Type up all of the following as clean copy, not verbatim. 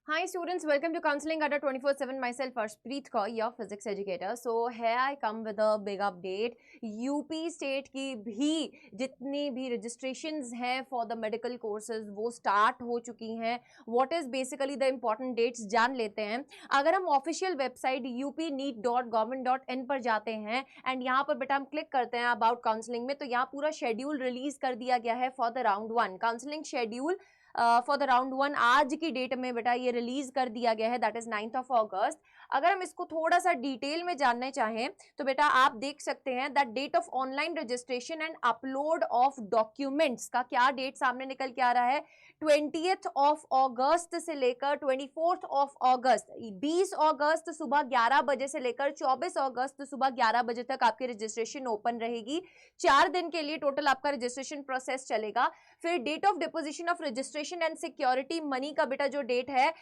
Hi students, welcome to Counseling Adda 24/7. Myself Arshpreet Kaur, your physics educator. So here I come with a big update. UP state की भी जितनी भी registrations हैं for the medical courses वो start हो चुकी हैं. What is basically the important dates जान लेते हैं. अगर हम ऑफिशियल वेबसाइट up.neet.government.in पर जाते हैं एंड यहाँ पर बेटा हम क्लिक करते हैं अबाउट काउंसलिंग में, तो यहाँ पूरा शेड्यूल रिलीज कर दिया गया है for the round 1 counselling schedule. For the round 1 आज की डेट में बेटा ये रिलीज कर दिया गया है, दैट इज 9th ऑफ अगस्त. अगर हम इसको थोड़ा सा डिटेल में जानना चाहें तो बेटा आप देख सकते हैं that date of online registration and upload of documents का क्या डेट सामने निकल के आ रहा है. 20th ऑफ अगस्त से लेकर 24th ऑफ अगस्त, 20 अगस्त सुबह 11 बजे से लेकर 24 अगस्त सुबह 11 बजे तक आपकी रजिस्ट्रेशन ओपन रहेगी. 4 दिन के लिए टोटल आपका रजिस्ट्रेशन प्रोसेस चलेगा. फिर date of deposition of registration and security money का बेटा जो डेट है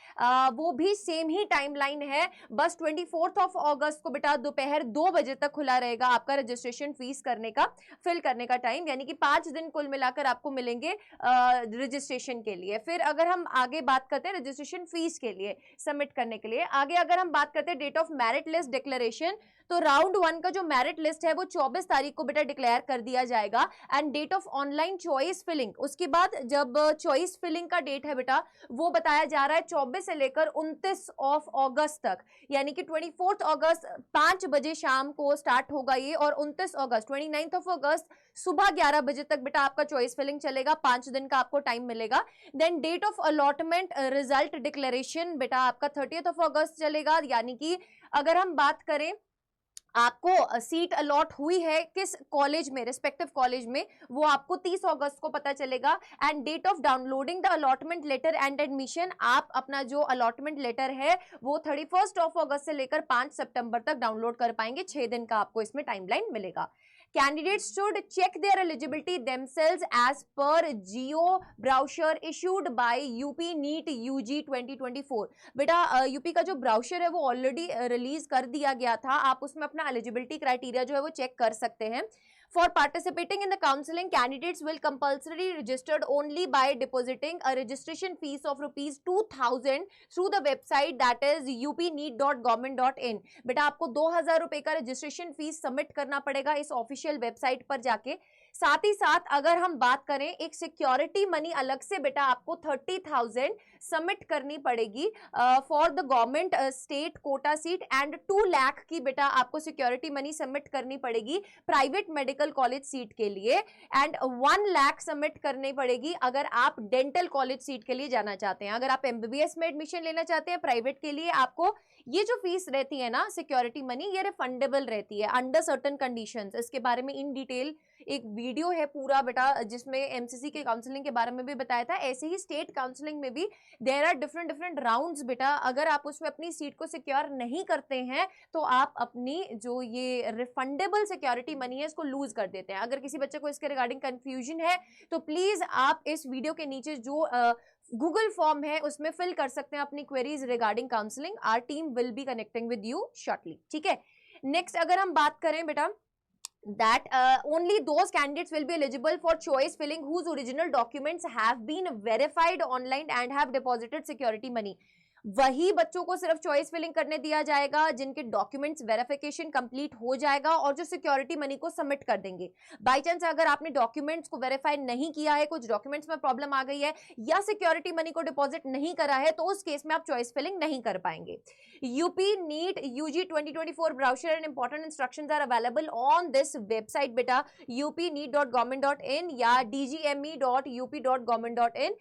वो भी सेम ही टाइमलाइन है. बस 24th ऑफ अगस्त को बेटा दोपहर 2 बजे तक खुला रहेगा आपका रजिस्ट्रेशन फीस करने का, फिल करने का टाइम, यानी कि 5 दिन कुल मिलाकर आपको मिलेंगे रजिस्ट्रेशन के लिए. फिर अगर हम आगे बात करते हैं रजिस्ट्रेशन फीस के लिए सबमिट करने के लिए, आगे अगर हम बात करते हैं date of merit list declaration, तो राउंड 1 का जो मेरिट लिस्ट है वो 24 तारीख को बेटा डिक्लेयर कर दिया जाएगा. And date of online choice filling, उसके बाद जब चॉइस फिलिंग का डेट है बेटा वो बताया जा रहा है 24 से लेकर 29 ऑफ अगस्त तक, यानी कि 24 अगस्त 5 बजे शाम को स्टार्ट होगा ये, और 29 अगस्त 29th ऑफ अगस्त सुबह 11 बजे तक बेटा आपका चॉइस फिलिंग चलेगा. 5 दिन का आपको टाइम मिलेगा. Then date of allotment result declaration बेटा आपका 30th ऑफ अगस्त चलेगा, यानी कि अगर हम बात करें आपको सीट अलॉट हुई है किस कॉलेज में, रिस्पेक्टिव कॉलेज में, वो आपको 30 अगस्त को पता चलेगा. And date of downloading the allotment letter and admission, आप अपना जो अलॉटमेंट लेटर है वो 31st ऑफ अगस्त से लेकर 5 सितंबर तक डाउनलोड कर पाएंगे. 6 दिन का आपको इसमें टाइमलाइन मिलेगा. Candidates should check their eligibility themselves as per geo brochure issued by UP NEET UG 2024. बेटा यूपी का जो ब्राउशर है वो ऑलरेडी रिलीज कर दिया गया था, आप उसमें अपना एलिजिबिलिटी क्राइटेरिया जो है वो चेक कर सकते हैं. For participating in the counseling, candidates will compulsorily registered only by depositing a registration fees of rupees 2000 through the website that is upneet.government.in. बेटा आपको 2000 रुपए का रजिस्ट्रेशन फीस सबमिट करना पड़ेगा इस ऑफिशियल वेबसाइट पर जाके. साथ ही साथ अगर हम बात करें एक सिक्योरिटी मनी अलग से बेटा आपको 30,000 सबमिट करनी पड़ेगी for the government state quota seat, and 2 lakh की बेटा आपको सिक्योरिटी मनी सबमिट करनी पड़ेगी प्राइवेट मेडिकल कॉलेज सीट के लिए, एंड 1 लाख सबमिट करनी पड़ेगी अगर आप डेंटल कॉलेज सीट के लिए जाना चाहते हैं. अगर आप एमबीबीएस में एडमिशन लेना चाहते हैं प्राइवेट के लिए, आपको ये जो फीस रहती है ना सिक्योरिटी मनी, ये रिफंडेबल रहती है अंडर सर्टेन कंडीशंस. इसके बारे में इन डिटेल एक वीडियो है पूरा बेटा जिसमें एमसीसी के काउंसलिंग के बारे में भी बताया था. ऐसे ही स्टेट काउंसलिंग में भी देयर आर डिफरेंट राउंड्स बेटा. अगर आप उसमें अपनी सीट को सिक्योर नहीं करते हैं तो आप अपनी जो ये रिफंडेबल सिक्योरिटी मनी है इसको लूज कर देते हैं. अगर किसी बच्चे को इसके रिगार्डिंग कंफ्यूजन है तो प्लीज आप इस वीडियो के नीचे जो गूगल फॉर्म है उसमें फिल कर सकते हैं अपनी queries regarding counselling. Our team will be connecting with you shortly. ठीक है, नेक्स्ट अगर हम बात करें बेटा that only those candidates will be eligible for choice filling whose original documents have been verified online and have deposited security money. वही बच्चों को सिर्फ चॉइस फिलिंग करने दिया जाएगा जिनके डॉक्यूमेंट्स वेरिफिकेशन कंप्लीट हो जाएगा और जो सिक्योरिटी मनी को सबमिट कर देंगे. बाय चांस अगर आपने डॉक्यूमेंट्स को वेरीफाई नहीं किया है, कुछ डॉक्यूमेंट्स में प्रॉब्लम आ गई है या सिक्योरिटी मनी को डिपॉजिट नहीं करा है, तो उस केस में आप चॉइस फिलिंग नहीं कर पाएंगे. UP NEET UG 2024 brochure and important instructions are available on this website बेटा upneet.government.in या dgme.up.government.in.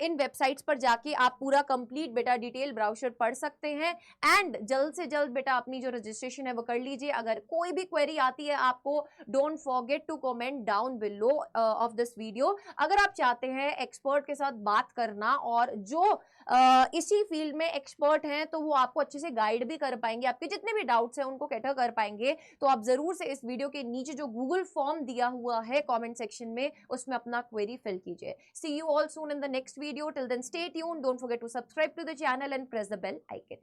इन वेबसाइट्स पर जाके आप पूरा कंप्लीट बेटा डिटेल ब्राउशर पढ़ सकते हैं. एंड जल्द से जल्द बेटा अपनी जो रजिस्ट्रेशन है वो कर लीजिए. अगर कोई भी क्वेरी आती है आपको, don't forget to comment down below of this video. अगर आप चाहते हैं एक्सपर्ट के साथ बात करना और जो इसी फील्ड में एक्सपर्ट हैं तो वो आपको अच्छे से गाइड भी कर पाएंगे, आपके जितने भी डाउट्स हैं उनको कैटर कर पाएंगे, तो आप जरूर से इस वीडियो के नीचे जो गूगल फॉर्म दिया हुआ है कमेंट सेक्शन में उसमें अपना क्वेरी फिल कीजिए. See you all soon in the next video. Till then stay tuned. Don't forget to subscribe to the channel and press the bell icon.